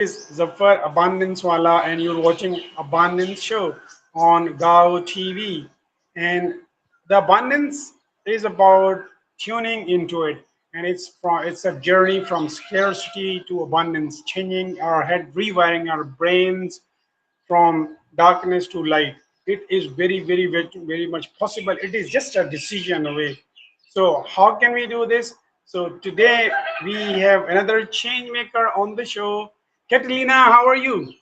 is Zafar Abundance Wala, and you're watching Abundance Show on Gao TV. And the abundance is about tuning into it, and it's a journey from scarcity to abundance, changing our head, rewiring our brains from darkness to light. It is very much possible. It is just a decision away. So how can we do this? So today we have another change maker on the show. Catalina, how are you?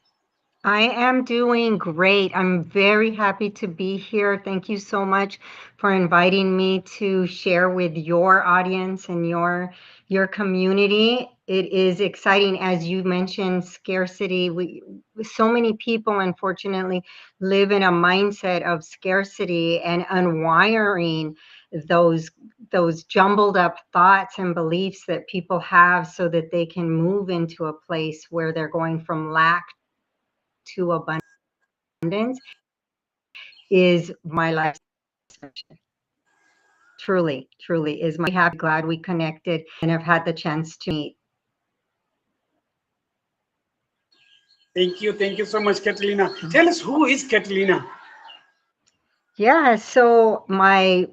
I am doing great. I'm very happy to be here. Thank you so much for inviting me to share with your audience and your community. It is exciting, as you mentioned, scarcity. So many people, unfortunately, live in a mindset of scarcity and unwiring those those jumbled up thoughts and beliefs that people have so that they can move into a place where they're going from lack to abundance is my life's mission. Truly is my happy, glad we connected and have had the chance to meet. Thank you so much, Catalina. Tell us, who is Catalina? Yeah, so my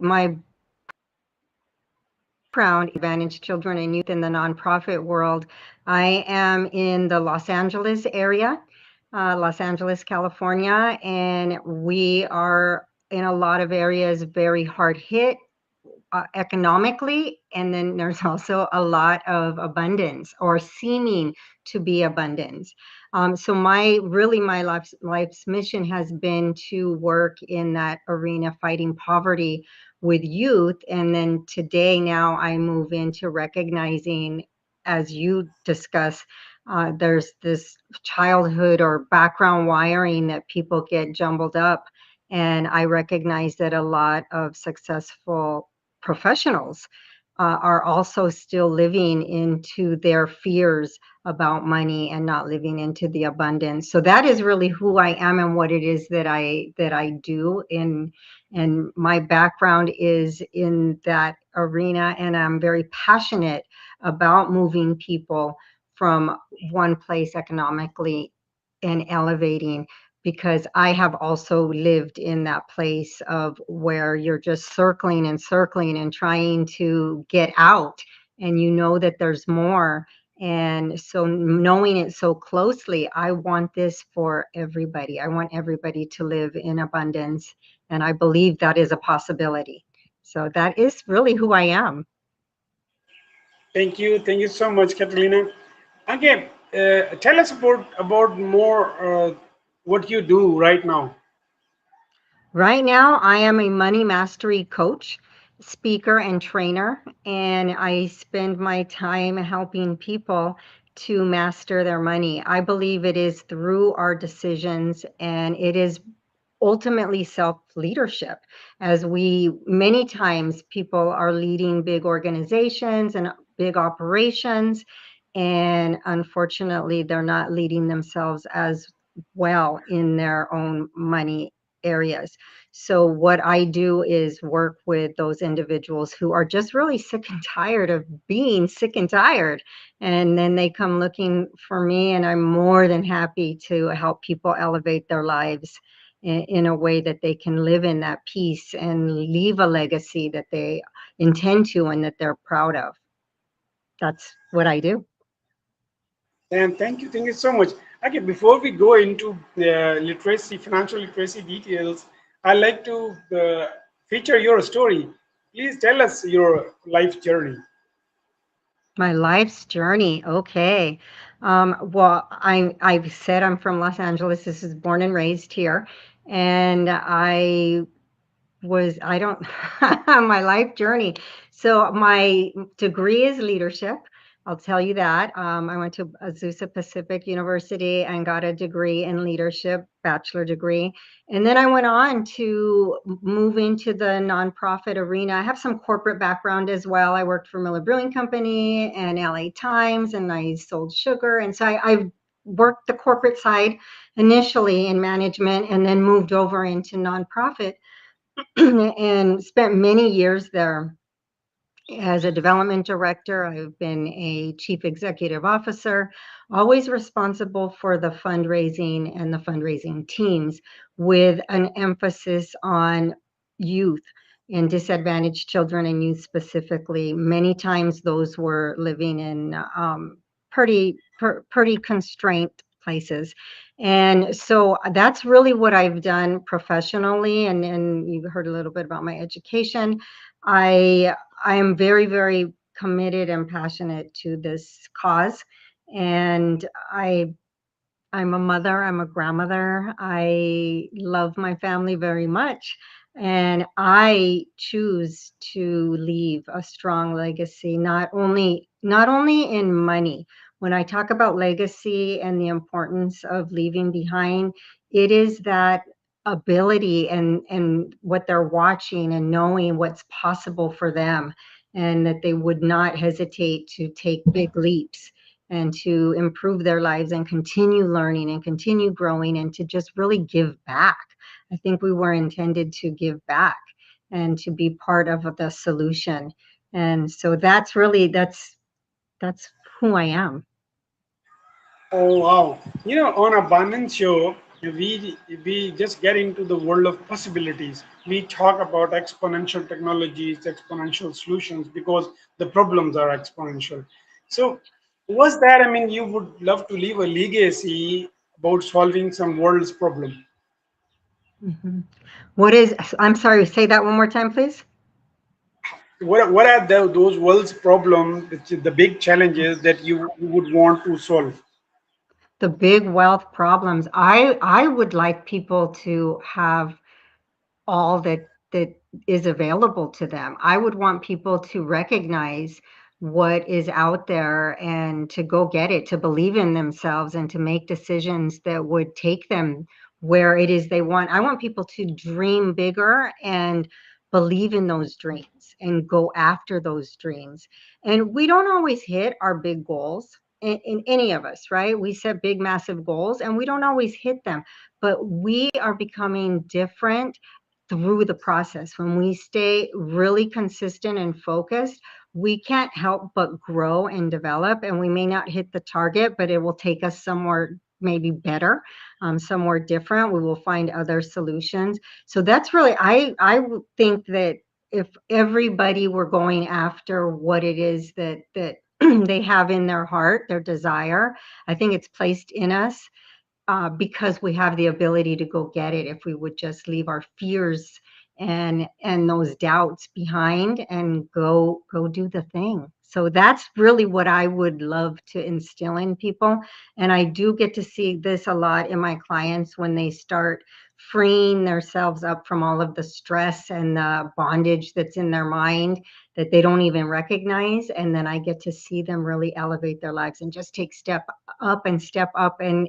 background, advantage children and youth in the nonprofit world. I am in the Los Angeles area, Los Angeles, California, and we are in a lot of areas very hard hit economically, and then there's also a lot of abundance or seeming to be abundance. So my life's mission has been to work in that arena fighting poverty with youth, and then today now I move into recognizing, as you discuss, there's this childhood or background wiring that people get jumbled up, and I recognize that a lot of successful professionals are also still living into their fears about money and not living into the abundance. So that is really who I am and what it is that I do. And my background is in that arena, and I'm very passionate about moving people from one place economically and elevating, because I have also lived in that place of where you're just circling and circling and trying to get out, and you know that there's more. And so, knowing it so closely, I want this for everybody. I want everybody to live in abundance, and I believe that is a possibility. So, that is really who I am. Thank you so much, Catalina. Okay, tell us about more what you do right now. Right now, I am a money mastery coach, speaker, and trainer, and I spend my time helping people to master their money. I believe it is through our decisions, and it is ultimately self leadership. As we many times people are leading big organizations and big operations, and unfortunately, they're not leading themselves as well in their own money areas. So, what I do is work with those individuals who are just really sick and tired of being sick and tired. And then they come looking for me, and I'm more than happy to help people elevate their lives in a way that they can live in that peace and leave a legacy that they intend to and that they're proud of. That's what I do. And thank you so much. Okay, before we go into the financial literacy details, I'd like to feature your story. Please tell us your life journey. My life's journey. Okay. Well, I've said I'm from Los Angeles. This is born and raised here. And I don't, my life journey. So my degree is leadership. I'll tell you that. I went to Azusa Pacific University and got a degree in leadership, bachelor degree. And then I went on to move into the nonprofit arena. I have some corporate background as well. I worked for Miller Brewing Company and LA Times, and I sold sugar. And so I've worked the corporate side initially in management, and then moved over into nonprofit and spent many years there. As a development director, I've been a chief executive officer, always responsible for the fundraising and the fundraising teams with an emphasis on youth and disadvantaged children and youth specifically. Many times those were living in pretty constrained places. And so that's really what I've done professionally. And you heard a little bit about my education. I I am very, very committed and passionate to this cause. And I'm a mother, I'm a grandmother. I love my family very much. And I choose to leave a strong legacy, not only in money. When I talk about legacy and the importance of leaving behind, it is that ability and what they're watching and knowing what's possible for them, and that they would not hesitate to take big leaps and to improve their lives and continue learning and continue growing and to just really give back. I think we were intended to give back and to be part of the solution. And so that's who I am. Oh wow! On Abundance Show, we just get into the world of possibilities. We talk about exponential technologies, exponential solutions because the problems are exponential. So, was that? I mean, you would love to leave a legacy about solving some world's problem. Mhm. I'm sorry, say that one more time, please. What are those world's problems, the big challenges that you would want to solve? The big wealth problems. I would like people to have all that is available to them. I would want people to recognize what is out there and to go get it, to believe in themselves and to make decisions that would take them where it is they want. I want people to dream bigger and believe in those dreams and go after those dreams. And we don't always hit our big goals in any of us, right? We set big, massive goals and we don't always hit them, but we are becoming different through the process. When we stay really consistent and focused, we can't help but grow and develop. And we may not hit the target, but it will take us somewhere maybe better, somewhere different. We will find other solutions. So that's really, I think that if everybody were going after what it is that they have in their heart, their desire, I think it's placed in us because we have the ability to go get it if we would just leave our fears and those doubts behind and go do the thing. So that's really what I would love to instill in people. And I do get to see this a lot in my clients when they start freeing themselves up from all of the stress and the bondage that's in their mind that they don't even recognize. And then I get to see them really elevate their lives and just take step up, and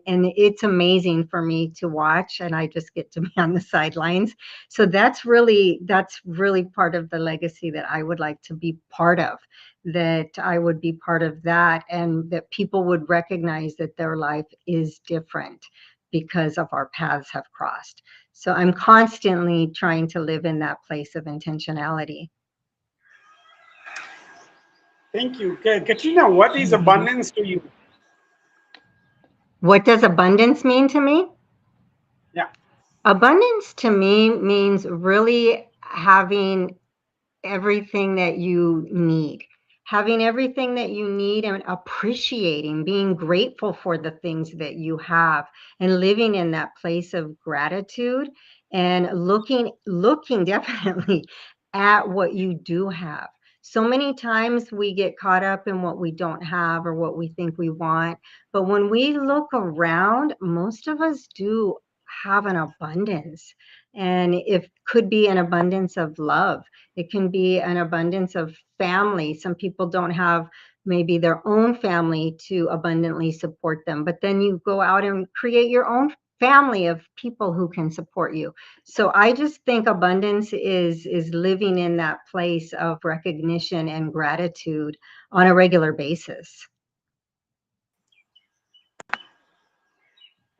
it's amazing for me to watch, and I just get to be on the sidelines. So that's really part of the legacy that I would like to be part of, that I would be part of that, and that people would recognize that their life is different because of our paths have crossed. So I'm constantly trying to live in that place of intentionality. Thank you. Katrina, what is Mhm. abundance to you? What does abundance mean to me? Yeah. Abundance to me means really having everything that you need. Having everything that you need and appreciating, being grateful for the things that you have and living in that place of gratitude and looking definitely at what you do have. So many times we get caught up in what we don't have or what we think we want. But when we look around, most of us do have an abundance. And it could be an abundance of love, it can be an abundance of family. Some people don't have maybe their own family to abundantly support them, but then you go out and create your own family of people who can support you. So I just think abundance is living in that place of recognition and gratitude on a regular basis.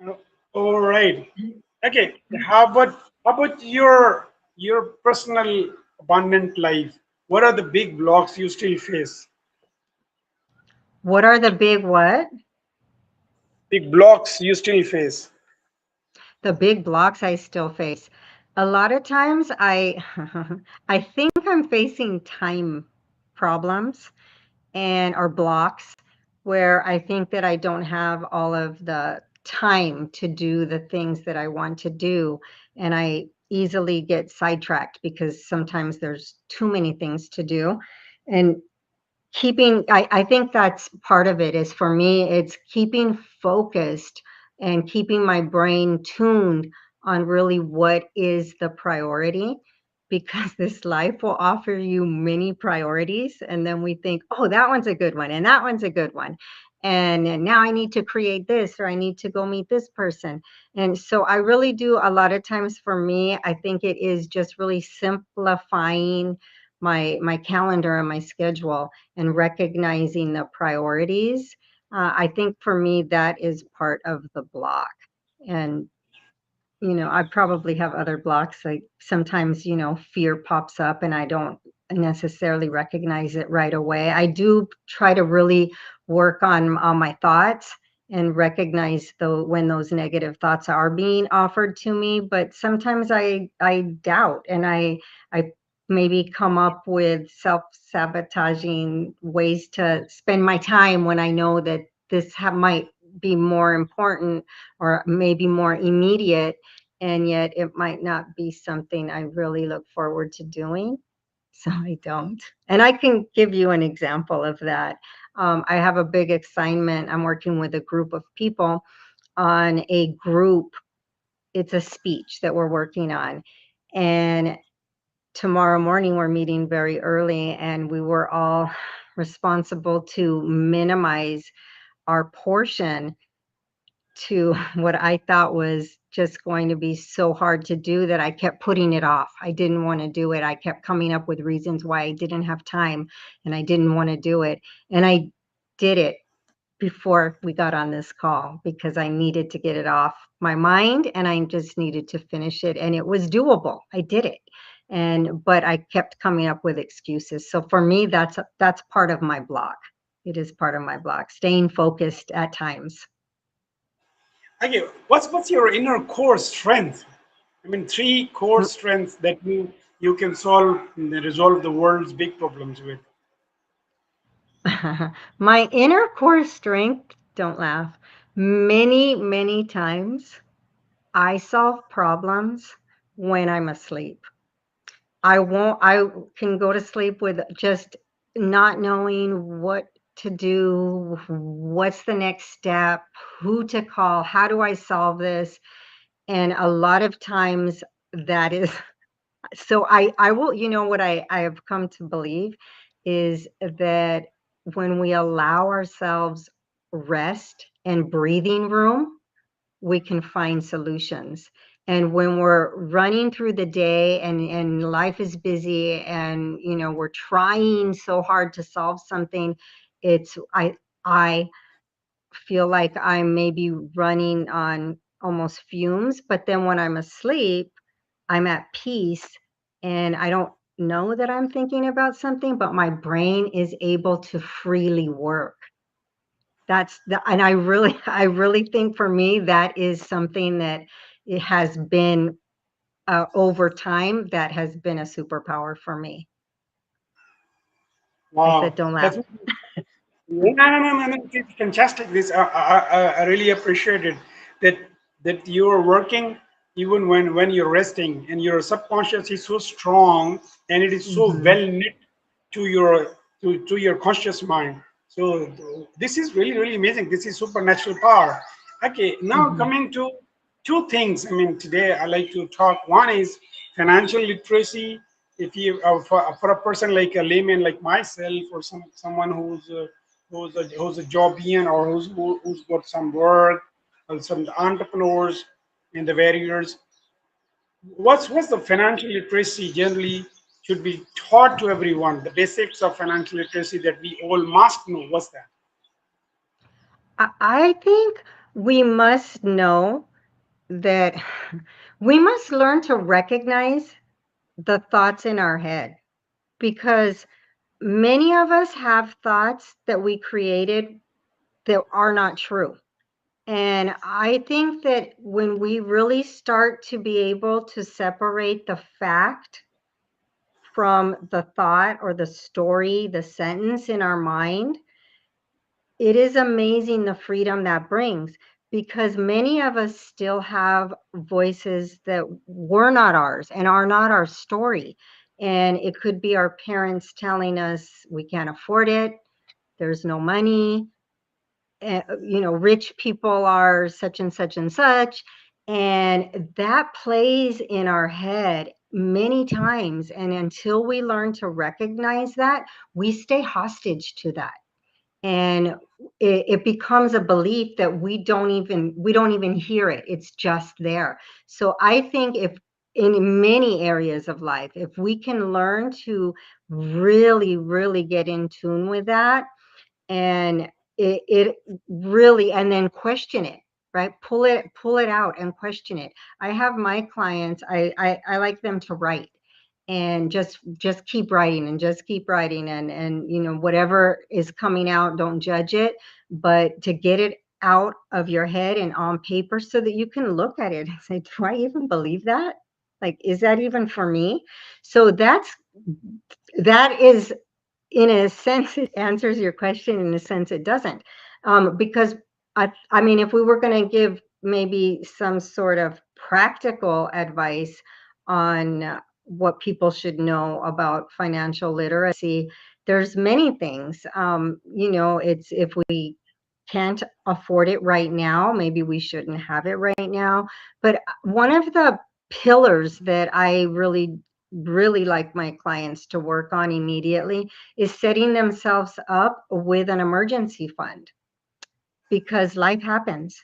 Uh, All right. Okay. How about your personal abundant life? what are the big blocks you still face? What are the big what? Big blocks you still face. The big blocks I still face. A lot of times I think I'm facing time problems and or blocks where I think that I don't have all of the time to do the things that I want to do, and I easily get sidetracked because sometimes there's too many things to do. And I think that's part of it is for me, it's keeping focused and keeping my brain tuned on really what is the priority, because this life will offer you many priorities. And then we think, oh, that one's a good one. And that one's a good one. And now I need to create this, or I need to go meet this person. And so I really do, a lot of times for me, I think it is just really simplifying my calendar and my schedule and recognizing the priorities. I think for me, that is part of the block. And, I probably have other blocks. Like sometimes, fear pops up and I don't necessarily recognize it right away. I do try to really work on my thoughts and recognize when those negative thoughts are being offered to me. But sometimes I doubt, and I maybe come up with self-sabotaging ways to spend my time when I know that might be more important or maybe more immediate, and yet it might not be something I really look forward to doing. So I don't. And I can give you an example of that. I have a big assignment. I'm working with a group of people on a group. It's a speech that we're working on. And tomorrow morning, we're meeting very early, and we were all responsible to minimize our portion to what I thought was just going to be so hard to do that I kept putting it off. I didn't want to do it. I kept coming up with reasons why I didn't have time and I didn't want to do it. And I did it before we got on this call because I needed to get it off my mind and I just needed to finish it. And it was doable. I did it. But I kept coming up with excuses. So for me, that's part of my block. It is part of my block, staying focused at times. Okay, what's your inner core strength? I mean, three core strengths that you can solve and resolve the world's big problems with. My inner core strength, don't laugh, many times I solve problems when I'm asleep. I can go to sleep with just not knowing what to do, what's the next step, who to call, how do I solve this? And a lot of times that is so I will, what I have come to believe is that when we allow ourselves rest and breathing room, we can find solutions. And when we're running through the day and life is busy and we're trying so hard to solve something, it's I feel like I'm maybe running on almost fumes, but then when I'm asleep, I'm at peace and I don't know that I'm thinking about something, but my brain is able to freely work. And I really think for me, that is something that it has been over time, that has been a superpower for me. I said, Wow, don't laugh. that's no, no, no, no, no. It's fantastic. This I really appreciate it. That you are working even when you're resting, and your subconscious is so strong, and it is so Hmm. well knit to your conscious mind. So this is really amazing. This is supernatural power. Okay, now Hmm. coming to two things. I mean, today I like to talk. One is financial literacy. If you for a person like a layman like myself, or someone who's a jobian, or who's got some work, or some entrepreneurs in the various, what's the financial literacy generally should be taught to everyone, the basics of financial literacy that we all must know. What's that? I think we must know that we must learn to recognize the thoughts in our head. because many of us have thoughts that we created that are not true. And I think that when we really start to be able to separate the fact from the thought or the story, the sentence in our mind, it is amazing the freedom that brings, because many of us still have voices that were not ours and are not our story. And it could be our parents telling us we can't afford it, there's no money, rich people are such and such and such. And that plays in our head many times. And until we learn to recognize that, we stay hostage to that. And it becomes a belief that we don't even hear it. It's just there. So I think if in many areas of life, if we can learn to really, really get in tune with that, and it really, and then question it, right? Pull it out and question it. I have my clients, I like them to write, and just keep writing and just keep writing, and whatever is coming out, don't judge it, but to get it out of your head and on paper so that you can look at it and say, do I even believe that? Like, is that even for me? So that is, in a sense, it answers your question. In a sense, it doesn't, because I mean, if we were going to give maybe some sort of practical advice on what people should know about financial literacy, there's many things. It's, if we can't afford it right now, maybe we shouldn't have it right now. But one of the pillars that I really, really like my clients to work on immediately is setting themselves up with an emergency fund, because life happens.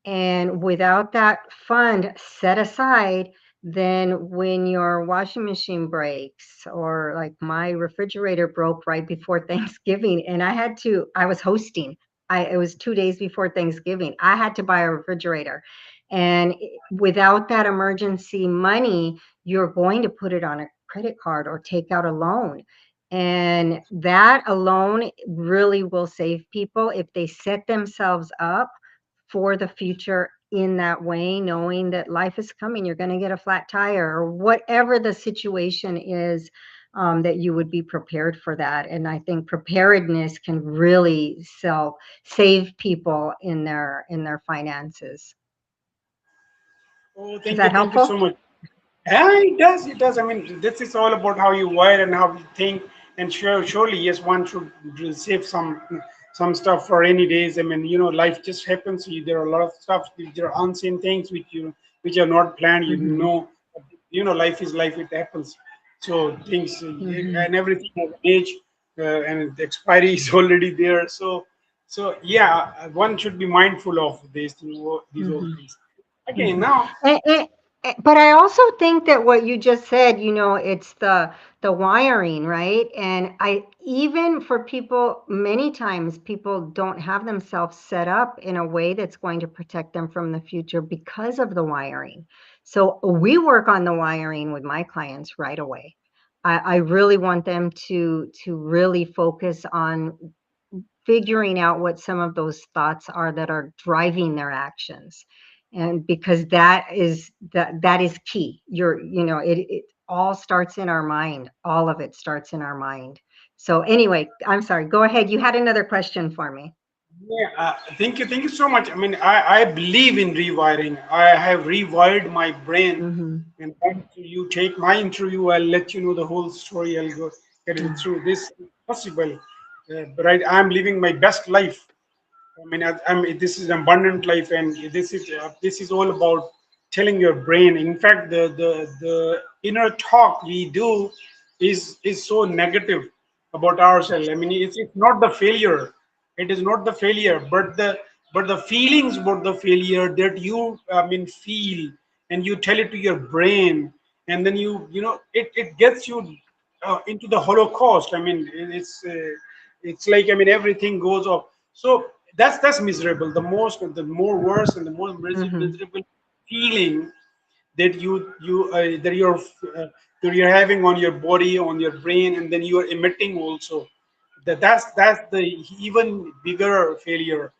And without that fund set aside, then when your washing machine breaks, or like my refrigerator broke right before Thanksgiving, and I was hosting. It was 2 days before Thanksgiving. I had to buy a refrigerator. And without that emergency money, you're going to put it on a credit card or take out a loan. And that alone really will save people if they set themselves up for the future in that way, knowing that life is coming. You're going to get a flat tire, or whatever the situation is, that you would be prepared for that. And I think preparedness can really save people in their finances. Oh, Is thank you. that Thank you so helpful? much. Yeah, it does. It does. I mean, this is all about how you wire and how you think. And surely, yes, one should save some stuff for rainy days. I mean, life just happens. There are a lot of stuff. There are unseen things which are not planned. Hmm. Life is life. It happens. So things Hmm. and everything has an age, and the expiry is already there. So yeah, one should be mindful of these all Hmm. things. Okay, Mhm. now. But I also think that what you just said, it's the wiring, right? And I, even for people, many times people don't have themselves set up in a way that's going to protect them from the future because of the wiring. So we work on the wiring with my clients right away. I really want them to really focus on figuring out what some of those thoughts are that are driving their actions. And because that is key. It all starts in our mind. All of it starts in our mind. So anyway, I'm sorry, go ahead, you had another question for me. Yeah, thank you so much. I mean, I believe in rewiring. I have rewired my brain, Hmm. and once you take my interview, I'll let you know the whole story. I'll go get it through. This is possible, right? I'm living my best life. I mean, this is abundant life, and this is all about telling your brain. In fact, the inner talk we do is so negative about ourselves. I mean, it's not the failure. It is not the failure, but the feelings about the failure that you feel, and you tell it to your brain, and then it gets you into the Holocaust. I mean, it's like, I mean, everything goes off. So that's miserable. The more worse and the more Hmm. miserable feeling that you that you're uh, you're having on your body, on your brain, and then you are emitting also. That's the even bigger failure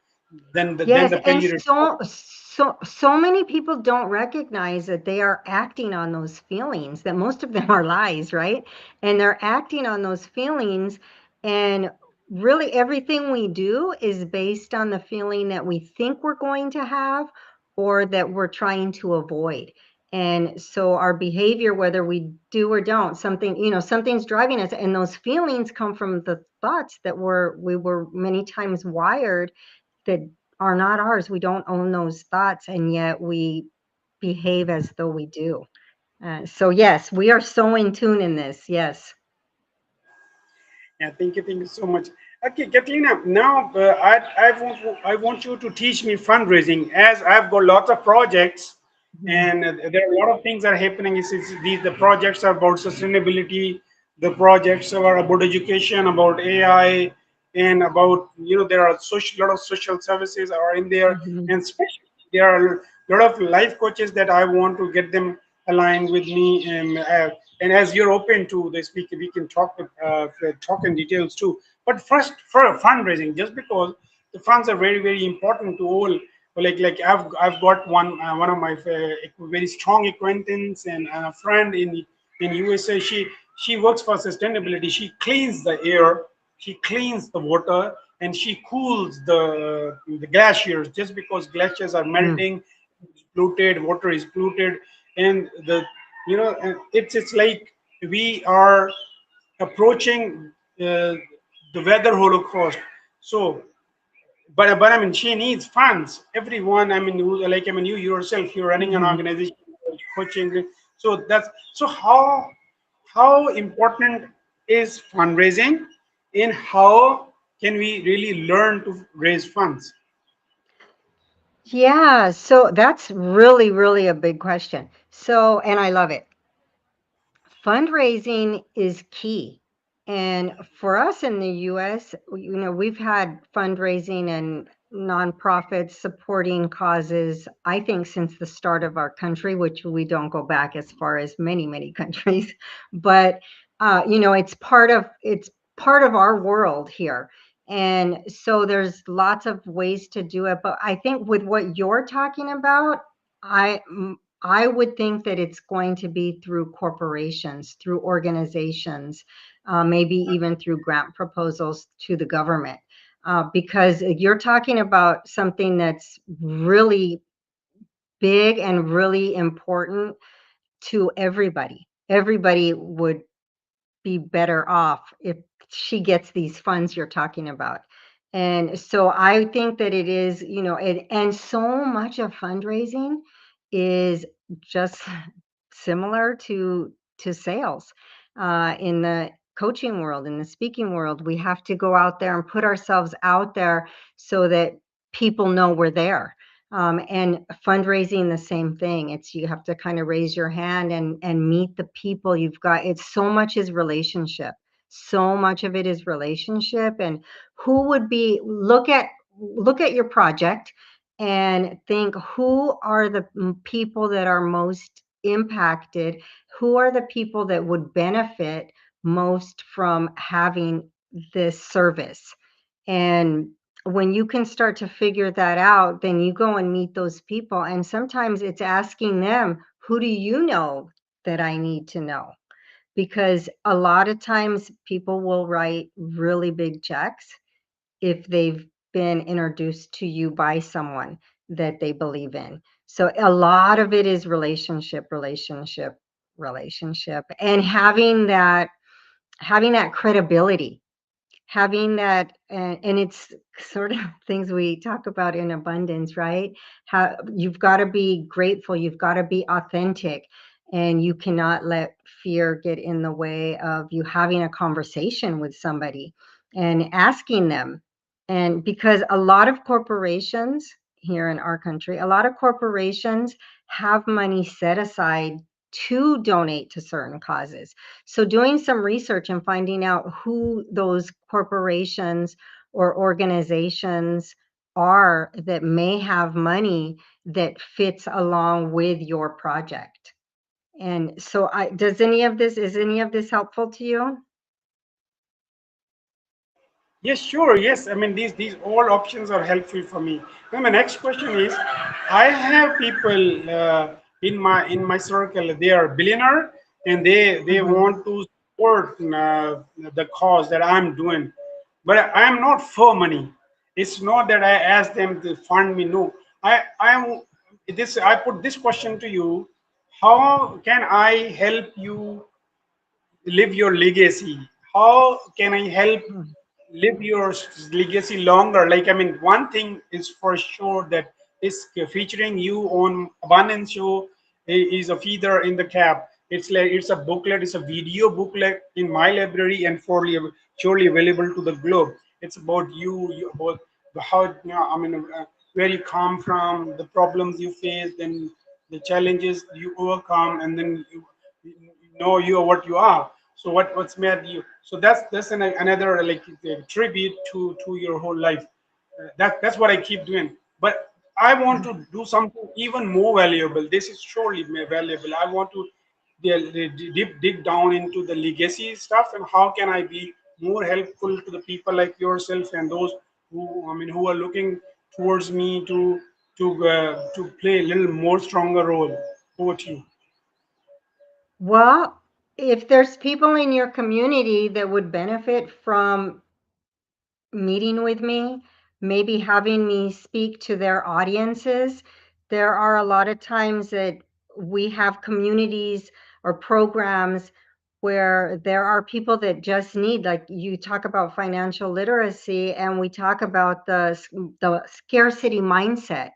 than Yes, the and failure itself. so many people don't recognize that they are acting on those feelings, that most of them are lies, right? And they're acting on those feelings, and really everything we do is based on the feeling that we think we're going to have or that we're trying to avoid. And so our behavior, whether we do or don't, something, something's driving us, and those feelings come from the thoughts that we were many times wired that are not ours. We don't own those thoughts, and yet we behave as though we do. So yes, we are so in tune in this. Yes. Yeah, thank you so much. Okay, Catalina. Now, I want you to teach me fundraising, as I've got lots of projects, Mhm. and there are a lot of things that are happening. These the projects are about sustainability. The projects are about education, about AI, and about there are social lot of social services are in there, Mhm. and especially there are a lot of life coaches that I want to get them aligned with me, and as you're open to this, we can talk in details too. But first, for fundraising, just because the funds are very important to all. Like I've got one of my very strong acquaintance and a friend in USA. She works for sustainability. She cleans the air, she cleans the water, and she cools the glaciers, just because glaciers are Mm. melting, polluted, water is polluted, and and it's like we are approaching the weather holocaust. So, but I mean, she needs funds. Everyone, I mean, like I mean, you yourself, you're running an Mhm. organization, coaching. So how important is fundraising, and how can we really learn to raise funds? Yeah, so that's really, really a big question. So, and I love it. Fundraising is key. And for us in the US, we've had fundraising and nonprofits supporting causes, I think, since the start of our country, which we don't go back as far as many, many countries. But it's part of our world here. And so there's lots of ways to do it. But I think with what you're talking about, I I would think that it's going to be through corporations, through organizations, maybe even through grant proposals to the government, because you're talking about something that's really big and really important to everybody. Everybody would be better off if she gets these funds you're talking about. And so I think that it is, and so much of fundraising is just similar to sales. In the coaching world, in the speaking world, we have to go out there and put ourselves out there so that people know we're there. And fundraising, the same thing. It's you have to kind of raise your hand and meet the people you've got. It's so much is relationship. So much of it is relationship. And who would be look at your project and think, who are the people that are most impacted? Who are the people that would benefit most from having this service? And when you can start to figure that out, then you go and meet those people. And sometimes it's asking them, who do you know that I need to know? Because a lot of times people will write really big checks if they've been introduced to you by someone that they believe in. So a lot of it is relationship, relationship, relationship, and having that credibility, having that, and it's sort of things we talk about in abundance, right? How you've got to be grateful, you've got to be authentic, and you cannot let fear get in the way of you having a conversation with somebody and asking them. And because a lot of corporations here in our country, a lot of corporations have money set aside to donate to certain causes. So doing some research and finding out who those corporations or organizations are that may have money that fits along with your project. And so does any of this, is any of this helpful to you? Yes, sure. Yes, I mean these all options are helpful for me. Now my next question is, I have people in my circle. They are billionaire and they Hmm. want to support the cause that I'm doing, but I am not for money. It's not that I ask them to fund me. No, I am this. I put this question to you: how can I help you live your legacy? How can I help live your legacy longer? Like, I mean, one thing is for sure that is featuring you on Abundance Show is a feather in the cap. It's like it's a booklet, it's a video booklet in my library and surely available to the globe. It's about you about how I mean where you come from, the problems you faced, and the challenges you overcome, and then you know you are what you are. So what's made you? So that's another like tribute to your whole life. That's what I keep doing. But I want to do something even more valuable. This is surely valuable. I want to dig down into the legacy stuff and how can I be more helpful to the people like yourself and those who I mean who are looking towards me to play a little more stronger role. Over to you. Well, if there's people in your community that would benefit from meeting with me, maybe having me speak to their audiences. There are a lot of times that we have communities or programs where there are people that just need, like you talk about financial literacy, and we talk about the scarcity mindset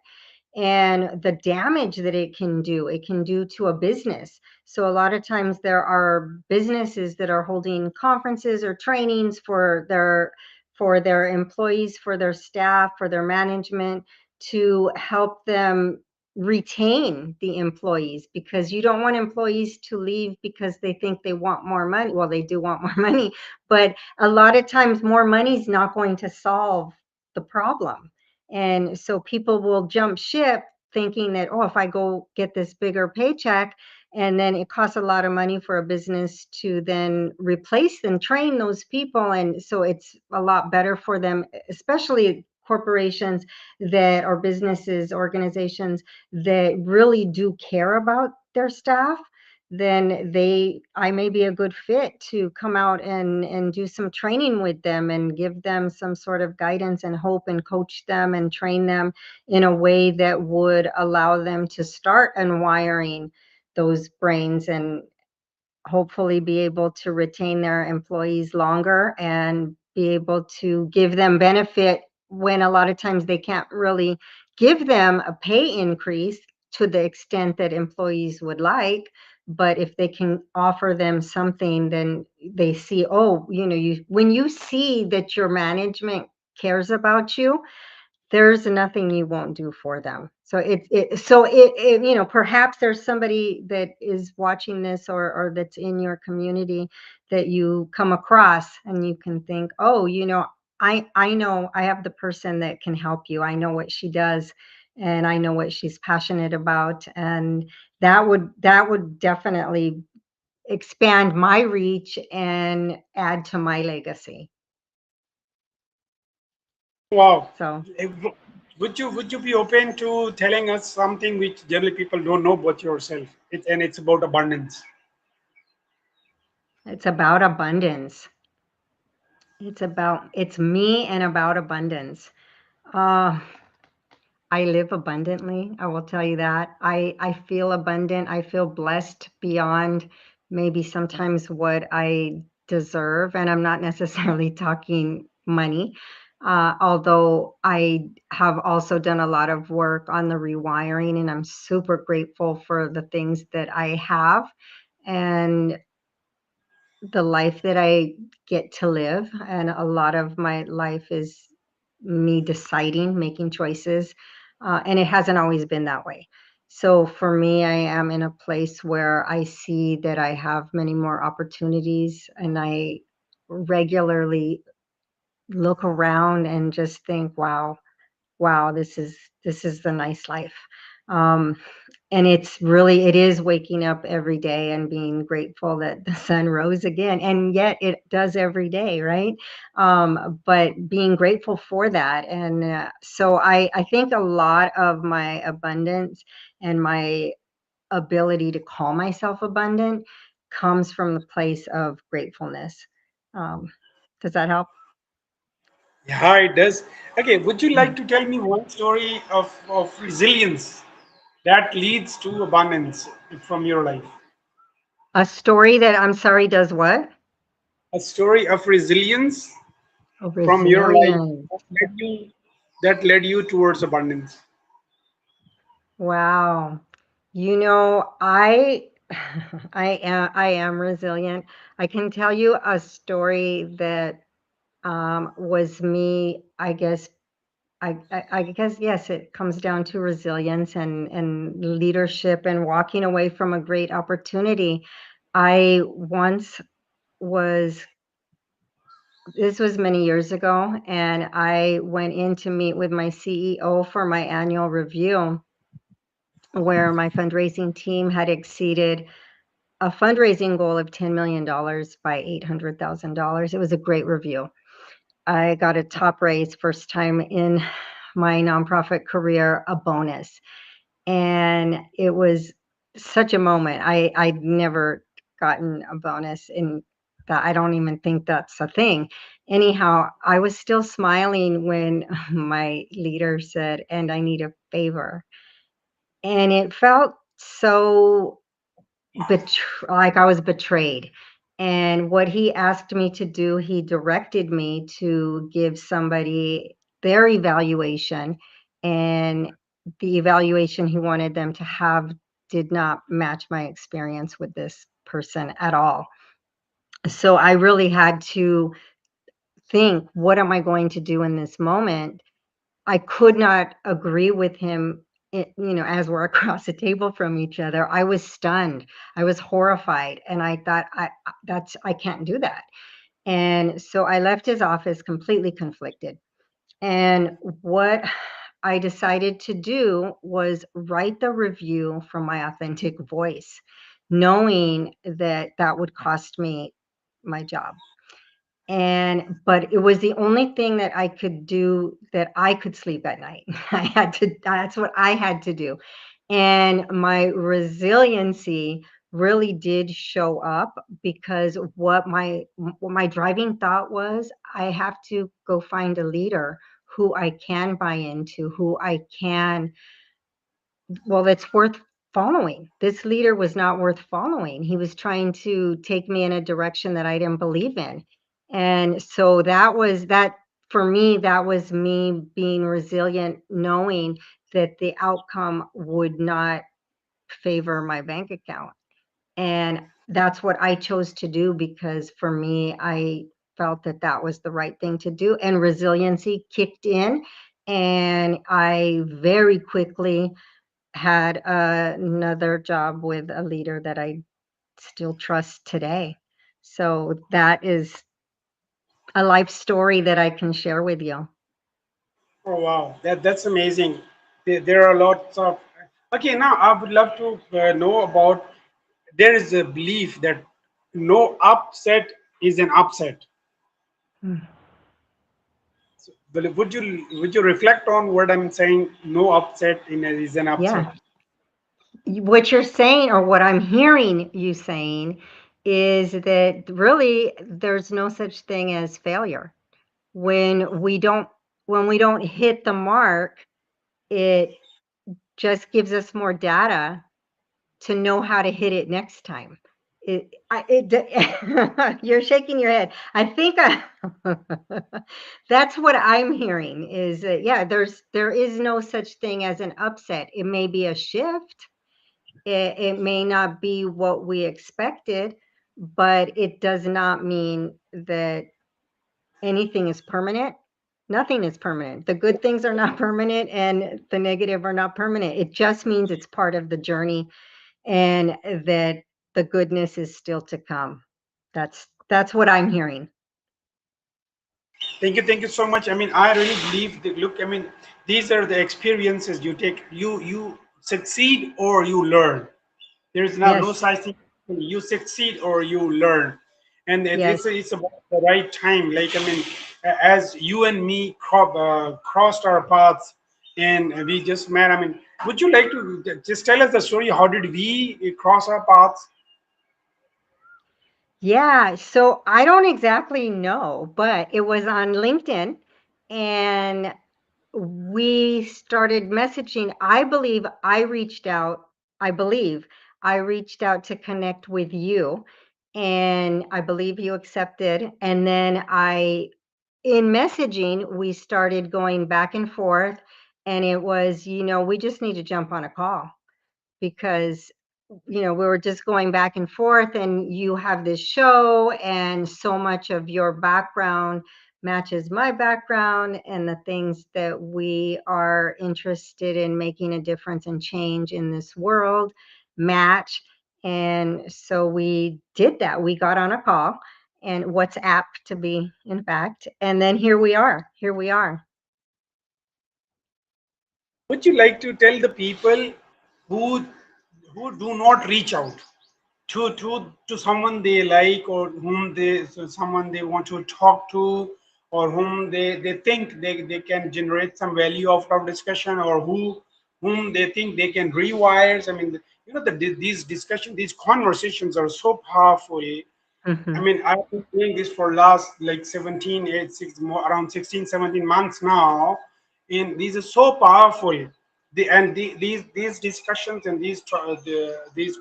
and the damage that it can do to a business. So a lot of times there are businesses that are holding conferences or trainings for their employees, for their staff, for their management, to help them retain the employees, because you don't want employees to leave because they think they want more money. Well, they do want more money, but a lot of times more money is not going to solve the problem. And so people will jump ship thinking that, oh, if I go get this bigger paycheck, and then it costs a lot of money for a business to then replace and train those people. And so it's a lot better for them, especially corporations that are businesses, organizations that really do care about their staff. Then I may be a good fit to come out and do some training with them and give them some sort of guidance and hope and coach them and train them in a way that would allow them to start unwiring those brains and hopefully be able to retain their employees longer and be able to give them benefit when a lot of times they can't really give them a pay increase to the extent that employees would like. But if they can offer them something, then they see, oh, when you see that your management cares about you, there's nothing you won't do for them. So perhaps there's somebody that is watching this, or that's in your community, that you come across and you can think, oh, I know I have the person that can help you. I know what she does and I know what she's passionate about. And that would definitely expand my reach and add to my legacy. Wow. So Eh, would you be open to telling us something which generally people don't know about yourself? It's about abundance. it's about abundance. It's me and about abundance. Uh, I live abundantly. I will tell you that. I feel abundant. I feel blessed beyond maybe sometimes what I deserve. And I'm not necessarily talking money, although I have also done a lot of work on the rewiring, and I'm super grateful for the things that I have. And the life that I get to live. And a lot of my life is me deciding, making choices. And it hasn't always been that way. So for me, I am in a place where I see that I have many more opportunities, and I regularly look around and just think, wow, wow, this is the nice life. Um, And it's really, it is waking up every day and being grateful that the sun rose again, and yet it does every day, right? But being grateful for that. And so I think a lot of my abundance and my ability to call myself abundant comes from the place of gratefulness. um, does that help? Yeah, it does. Okay, would you like to tell me one story of resilience that leads to abundance from your life? A story that, I'm sorry, does what? A story of resilience from your life Resilience. that led you towards abundance. Wow. I am resilient. I can tell you a story that was me, I guess. I guess, yes, it comes down to resilience and leadership and walking away from a great opportunity. I once was, this was many years ago, and I went in to meet with my CEO for my annual review, where my fundraising team had exceeded a fundraising goal of $10 million dollars by $800,000. It was a great review. I got a top raise, first time in my nonprofit career, a bonus. And it was such a moment. I'd never gotten a bonus in that. I don't even think that's a thing. Anyhow, I was still smiling when my leader said, "And I need a favor." And it felt so like I was betrayed. And what he asked me to do, he directed me to give somebody their evaluation, and the evaluation he wanted them to have did not match my experience with this person at all. So I really had to think, what am I going to do in this moment? I could not agree with him, as we're across the table from each other. I was stunned. I was horrified, and I thought, I can't do that. And so I left his office completely conflicted. And what I decided to do was write the review from my authentic voice, knowing that that would cost me my job. But it was the only thing that I could do, that I could sleep at night. That's what I had to do. And my resiliency really did show up, because what my driving thought was, I have to go find a leader who I can buy into, who I can, well, that's worth following. This leader was not worth following. He was trying to take me in a direction that I didn't believe in. And so that was that, for me, that was me being resilient, knowing that the outcome would not favor my bank account. And that's what I chose to do, because for me, I felt that that was the right thing to do. And resiliency kicked in, and I very quickly had another job with a leader that I still trust today. So that is a life story that I can share with you. Oh wow, that's amazing. There are lots of. Okay, now I would love to know about. There is a belief that no upset is an upset. Mm. Well, would you reflect on what I'm saying? No upset is an upset. Yeah. What you're saying, or what I'm hearing you saying, is that really there's no such thing as failure. When we don't when we don't hit the mark, it just gives us more data to know how to hit it next time. You're shaking your head. I think that's what I'm hearing is that, yeah, there is no such thing as an upset. It may be a shift. It may not be what we expected, but it does not mean that anything is permanent. Nothing is permanent. The good things are not permanent, and the negative are not permanent. It just means it's part of the journey, and that the goodness is still to come. That's what I'm hearing. Thank you so much. I mean, I really believe that. Look, I mean, these are the experiences you take. You succeed or you learn. There's no Yes. such thing. You succeed or you learn, and Yes. it's about the right time. Like I mean, as you and me crossed our paths, and we just met. I mean, would you like to just tell us the story? How did we cross our paths? Yeah, so I don't exactly know, but it was on LinkedIn and we started messaging. I believe I reached out to connect with you and I believe you accepted. And then in messaging, we started going back and forth and it was, we just need to jump on a call because we were just going back and forth and you have this show and so much of your background matches my background and the things that we are interested in making a difference and change in this world match. And so we did that. We got on a call and WhatsApp to be in fact. And then here we are. Would you like to tell the people who who do not reach out to someone they like or whom they so someone they want to talk to or whom they think they can generate some value out of discussion or whom they think they can rewire? I mean, these discussions, these conversations are so powerful. I Hmm. mean, I've been doing this for last like 17, 8, 6, more, around 16, 17 months now. And these are so powerful. These discussions and these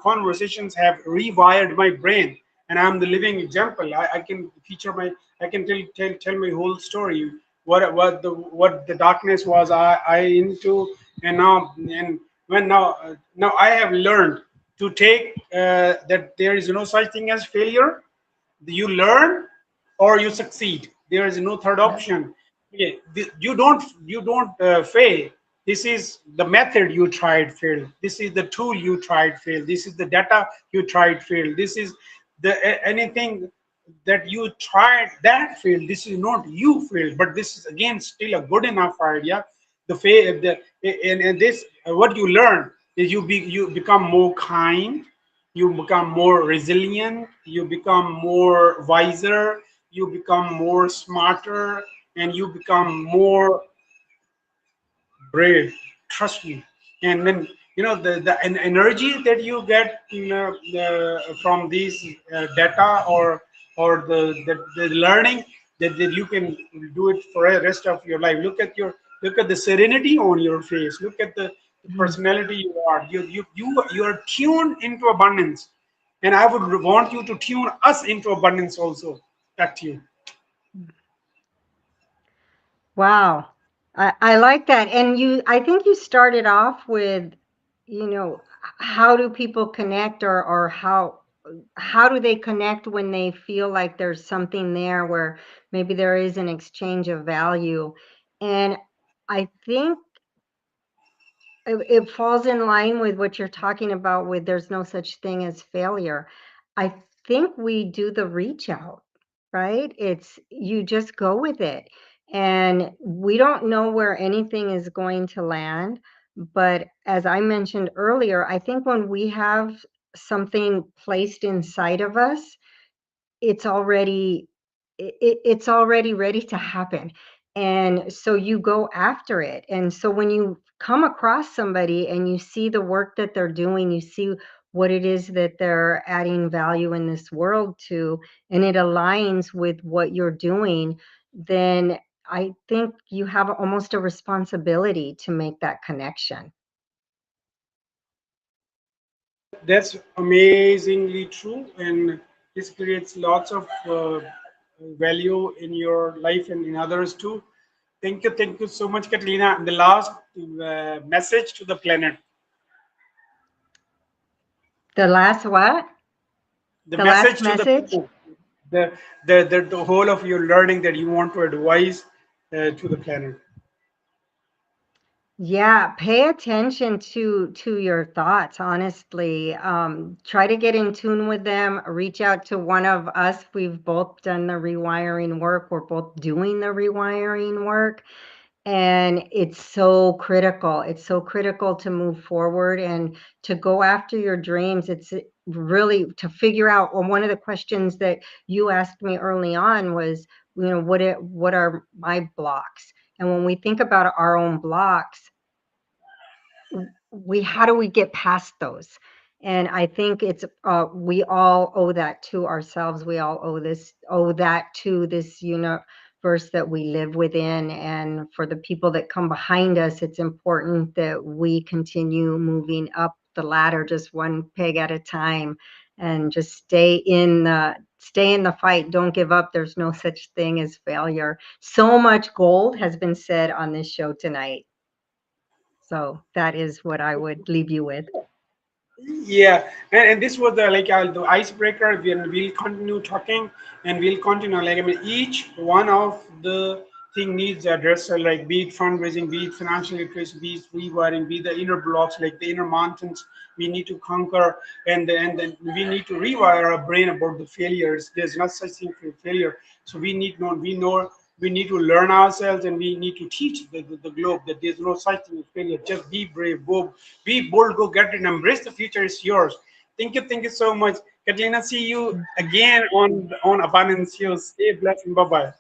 conversations have rewired my brain. And I'm the living example. I can feature my, I can tell my whole story. What the darkness was I into, and now I have learned to take that there is no such thing as failure. You learn or you succeed. There is no third Yep. option. Okay, you don't fail. This is the method you tried failed. This is the tool you tried failed. This is the data you tried failed. This is anything that you tried that failed. This is not you failed, but this is again still a good enough idea. And this what you learn is you become more kind, you become more resilient, you become more wiser, you become more smarter, and you become more brave. Trust me. And then the energy that you get from these data or the learning that you can do it for the rest of your life. Look at the serenity on your face. Look at the Mhm. personality you are. You are tuned into abundance, and I would want you to tune us into abundance also. Back to you. Wow. I like that. And I think you started off with, how do people connect or how do they connect when they feel like there's something there where maybe there is an exchange of value. And I think it falls in line with what you're talking about with there's no such thing as failure. I think we do the reach out, right? It's you just go with it. And we don't know where anything is going to land. But as I mentioned earlier, I think when we have something placed inside of us, it's already it's already ready to happen. And so you go after it. And so when you come across somebody and you see the work that they're doing, you see what it is that they're adding value in this world to, and it aligns with what you're doing, then I think you have almost a responsibility to make that connection. That's amazingly true, and this creates lots of value in your life and in others too. Thank you so much, Catalina. And the last message to the planet, The last what? the The last message to the message? planet, the whole of your learning that you want to advise to the planet. Yeah, pay attention to your thoughts, honestly. Try to get in tune with them. Reach out to one of us. We've both done the rewiring work. We're both doing the rewiring work. And it's so critical. It's so critical to move forward and to go after your dreams. It's really to figure out. Well, one of the questions that you asked me early on was, what are my blocks? And when we think about our own blocks, how do we get past those? And I think it's we all owe that to ourselves. We all owe that to this universe that we live within. And for the people that come behind us, it's important that we continue moving up the ladder, just one peg at a time, and just stay in the fight. Don't give up. There's no such thing as failure. So much gold has been said on this show tonight. So that is what I would leave you with. Yeah, and this was the icebreaker. We'll continue talking, and we'll continue. Like I mean, each one of the thing needs address. Like be it fundraising, be it financial literacy, be it rewiring, be the inner blocks, like the inner mountains we need to conquer, and then we need to rewire our brain about the failures. There's not such thing for failure. So we need to learn ourselves, and we need to teach the globe that there's no such thing as failure. Just be brave, go be bold, go get it, embrace the future is yours. Thank you so much, Catalina. See you again on Abundance Hills. Stay blessed and bye bye.